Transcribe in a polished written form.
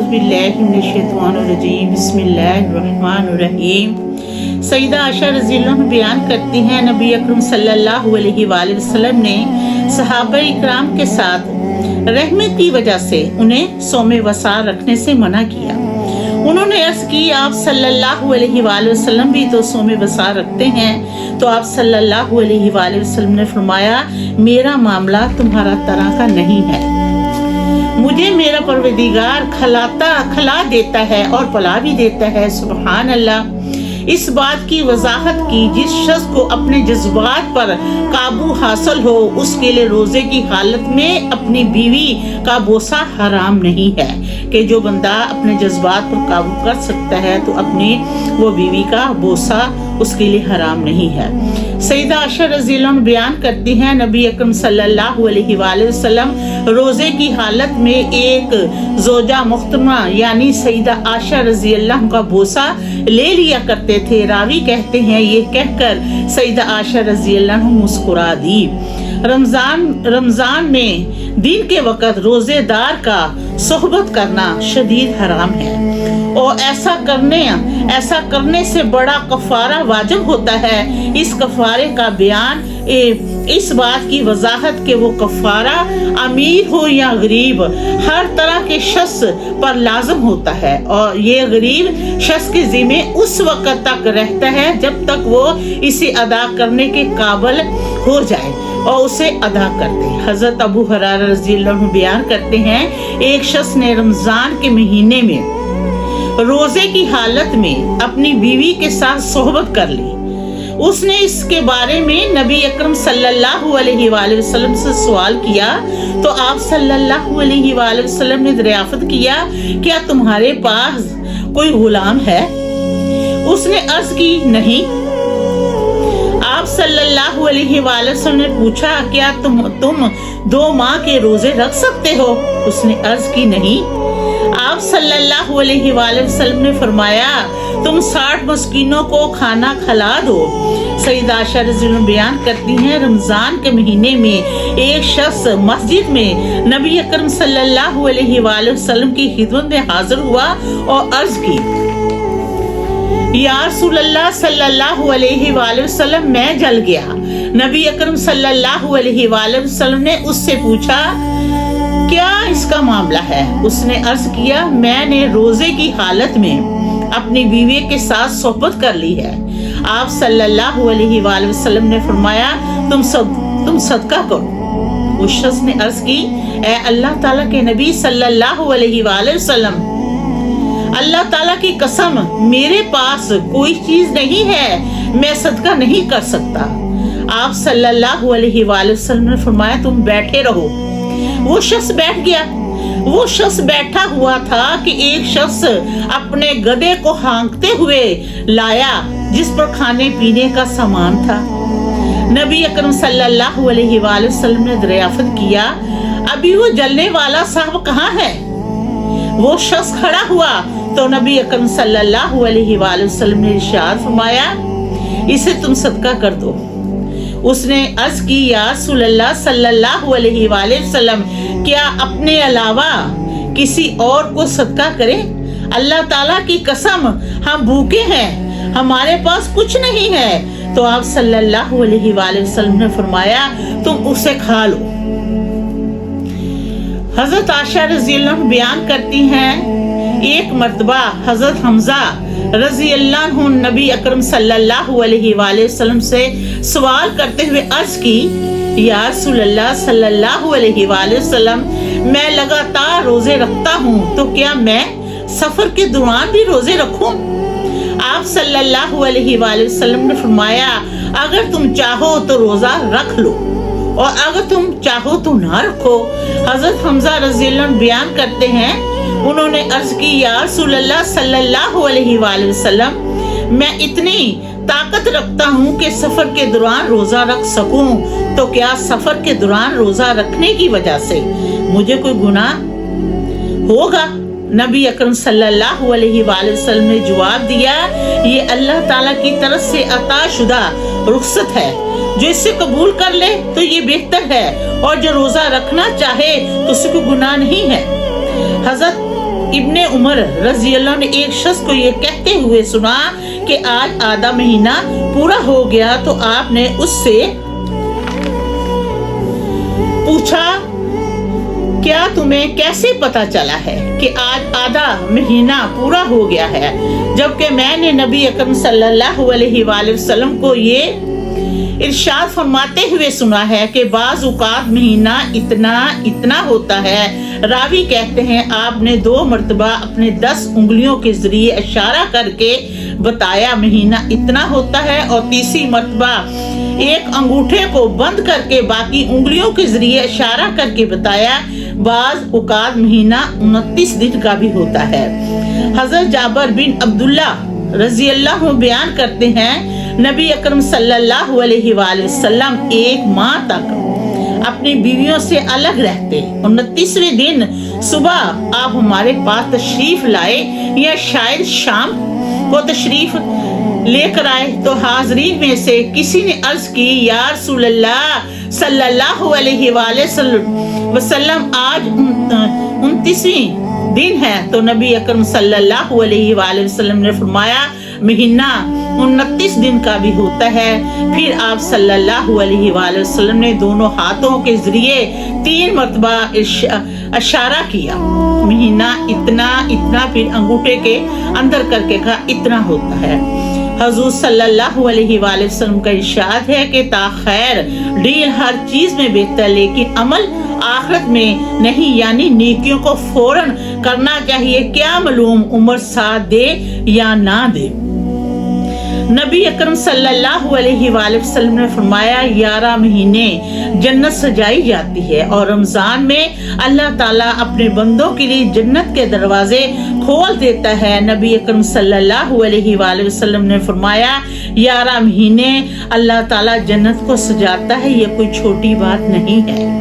औज़ुबिल्लाहिमिनश्शैतानिर्रजीम बिस्मिल्लाहिर्रहमानिर्रहीम। सईदा आयशा रज़ियल्लाहु अन्हा बयान करती हैं, नबी अकरम सल्लल्लाहु अलैहि वसल्लम ने सहाबा इकराम के साथ रहमत की वजह से उन्हें सोमे वसार रखने से मना किया। उन्होंने अर्ज़ की, आप सल्लल्लाहु अलैहि वसल्लम भी तो सोमे वसार रखते हैं। तो आप सल्लल्लाहु अलैहि वसल्लम ने फरमाया, मेरा मामला तुम्हारा तरह का नहीं है। मुझे मेरा परवरदिगार खिला देता है और पला भी देता है। सुभान अल्लाह। इस बात की वजाहत की, जिस शख्स को अपने जज्बात पर काबू हासिल हो उसके लिए रोजे की हालत में अपनी बीवी का बोसा हराम नहीं है। कि जो बंदा अपने जज्बात पर काबू कर सकता है तो अपनी वो बीवी का बोसा उसके लिए हराम नहीं है। सईदा आयशा रज़ियल्लाहु अन्हा बयान करती हैं, नबी अकरम सल्लल्लाहु अलैहि वसल्लम रोजे की हालत में एक जोजा मुख्तरमा यानी सईदा आयशा रज़ियल्लाहु अन्हा का बोसा ले लिया करते थे। रावी कहते हैं, ये कहकर सईदा आयशा रज़ियल्लाहु अन्हा मुस्कुरा दी। रमजान में दिन के वक़्त रोजेदार का सोहबत करना शदीद हराम है और ऐसा करने से बड़ा कफारा वाजिब होता है। इस कफारे का बयान इस बात की वजाहत के वो कफारा अमीर हो या गरीब हर तरह के शख्स पर लाजम होता है और ये गरीब शख्स के जिम्मे उस वक़्त तक रहता है जब तक वो इसे अदा करने के काबिल हो जाए और उसे अदा करते। हजरत अबू हुरैरा रज़ियल्लाहु अन्हु बयान करते हैं, एक शख्स ने रमजान के महीने में रोजे की हालत में अपनी बीवी के साथ सोहबत कर ली। उसने इसके बारे में नबी अकरम सल्लल्लाहु अलैहि वसल्लम से सवाल किया तो आप सल्लल्लाहु अलैहि वसल्लम ने दरियाफ्त किया, क्या तुम्हारे पास कोई गुलाम है? उसने अर्ज की, नहीं। आप सल्लल्लाहु अलैहि वसल्लम ने पूछा, क्या तुम 2 माह के रोजे रख सकते हो? उसने अर्ज की, नहीं। आप सल्लल्लाहु अलैहि वसल्लम ने फरमाया, तुम 60 मस्कीनों को खाना खिला दो। सईदा आयशा रज़ियल्लाहु अन्हा बयान करती हैं, रमजान के महीने में एक शख्स मस्जिद में नबी अकरम सल्लल्लाहु अलैहि वसल्लम की खिदमत में हाजिर हुआ और अर्ज की, या रसूलल्लाह सल्लल्लाहु अलैहि वसल्लम, मैं जल गया। नबी अकरम सल्लल्लाहु अलैहि वसल्लम ने उससे पूछा, क्या इसका मामला है? उसने अर्ज किया, मैंने रोजे की हालत में अपनी बीवी के साथ सोहबत कर ली है। आप सल्लल्लाहु अलैहि वसल्लम ने फरमाया, तुम सदका करो। उस शख्स ने अर्ज की, ए अल्लाह ताला के नबी सल्लल्लाहु अलैहि वसल्लम, अल्लाह ताला की कसम, मेरे पास कोई चीज नहीं है, मैं सदका नहीं कर सकता। आप सल्लल्लाहु अलैहि वसल्लम ने फरमाया, तुम बैठे रहो। वो शख्स बैठ गया। वो शख्स बैठा हुआ था कि एक शख्स अपने गधे को हाँकते हुए लाया जिस पर खाने पीने का सामान था। नबी अकरम सल्लल्लाहु अलैहि वसल्लम ने दरियाफ्त किया, अभी वो जलने वाला साहब कहाँ है? वो शख्स खड़ा हुआ तो नबी अकरम सल्लल्लाहु अलैहि वसल्लम ने इरशाद फरमाया, इसे तुम सदका कर दो। उसने अर्ज की, या रसूलल्लाह सल्लल्लाहु अलैहि वसल्लम, क्या अपने अलावा किसी और को सदका करें? अल्लाह ताला की कसम, हम भूखे हैं, हमारे पास कुछ नहीं है। तो आप सल्लल्लाहु अलैहि वसल्लम ने फरमाया, तुम उसे खा लो। हजरत आयशा रज़ियल्लाहु अन्हा बयान करती हैं, एक मर्तबा हजरत हमजा रज़ियल्लाहु अन्हु नबी अकरम सल्लल्लाहु अलैहि वसल्लम से सवाल करते हुए अर्ज की, या रसूलल्लाह सल्लल्लाहु अलैहि वसल्लम, मैं लगातार रोजे रखता हूँ, तो क्या मैं सफर के दौरान भी रोजे रखूं? आप सल्लल्लाहु अलैहि वसल्लम ने फरमाया, अगर तुम चाहो तो रोजा रख लो और अगर तुम चाहो तो ना रखो। हजरत हमजा रज़ियल्लाहु अन्हु बयान करते हैं, उन्होंने अर्ज की, या रसूलल्लाह सल्लल्लाहु अलैहि वसल्लम, मैं इतनी ताकत रखता हूँ कि सफर के दौरान रोजा रख सकूं, तो क्या सफर के दौरान रोजा रखने की वजह से मुझे कोई गुनाह होगा? नबी अकरम सल्लल्लाहु अलैहि वसल्लम ने जवाब दिया, ये अल्लाह ताला की तरफ से अता शुदा रुखसत है, जो इसे कबूल कर ले तो ये बेहतर है और जो रोजा रखना चाहे तो उसे कोई गुनाह नहीं है। हजरत इब्ने उमर रजी अल्लाह ने एक शख्स को ये कहते हुए सुना कि आज आधा महीना पूरा हो गया, तो आपने उससे पूछा, क्या तुम्हें कैसे पता चला है कि आज आधा महीना पूरा हो गया है? जबकि मैंने नबी अकरम सल्लल्लाहु अलैहि वसल्लम को ये इरशाद फरमाते हुए सुना है कि बाज़ औक़ात महीना इतना होता है। रावी कहते हैं आपने 2 मरतबा अपने 10 उंगलियों के जरिए इशारा करके बताया महीना इतना होता है, और तीसरी मरतबा एक अंगूठे को बंद करके बाकी उंगलियों के जरिए इशारा करके बताया बाज़ औक़ात महीना 29 दिन का भी होता है। हज़रत जाबिर बिन अब्दुल्ला रज़ी अल्लाह बयान करते हैं नबी अकरम सल्लल्लाहु अलैहि वसल्लम 1 माह तक अपनी बीवियों से अलग रहते। 29वें दिन सुबह आप हमारे पास तशरीफ लाए, या शायद शाम को तशरीफ लेकर आए, तो हाज़रीन में से किसी ने अर्ज की, या रसूल अल्लाह सल्लल्लाहु अलैहि वसल्लम आज 29वीं दिन है। तो नबी अकरम सल्लल्लाहु अलैहि वसल्लम ने फरमाया महीना 29 दिन का भी होता है। फिर आप सल्लल्लाहु अलैहि वसल्लम ने दोनों हाथों के जरिए 3 मरतबा इशारा किया, महीना इतना, फिर अंगूठे के अंदर करके कहा इतना होता है। हजूर सल्लल्लाहु अलैहि वसल्लम का इरशाद है कि ताखैर डील हर चीज में बेहतर, लेकिन अमल आखिरत में नहीं, यानी नेकियों को फौरन करना चाहिए, क्या मालूम उम्र साथ दे या ना दे। नबी अकरम सल्लल्लाहु अलैहि वसल्लम ने फरमाया 11 महीने जन्नत सजाई जाती है, और रमजान में अल्लाह ताला अपने बंदों के लिए जन्नत के दरवाजे खोल देता है। नबी अकरम सल्लल्लाहु अलैहि वसल्लम ने फरमाया 11 महीने अल्लाह ताला जन्नत को सजाता है, ये कोई छोटी बात नहीं है।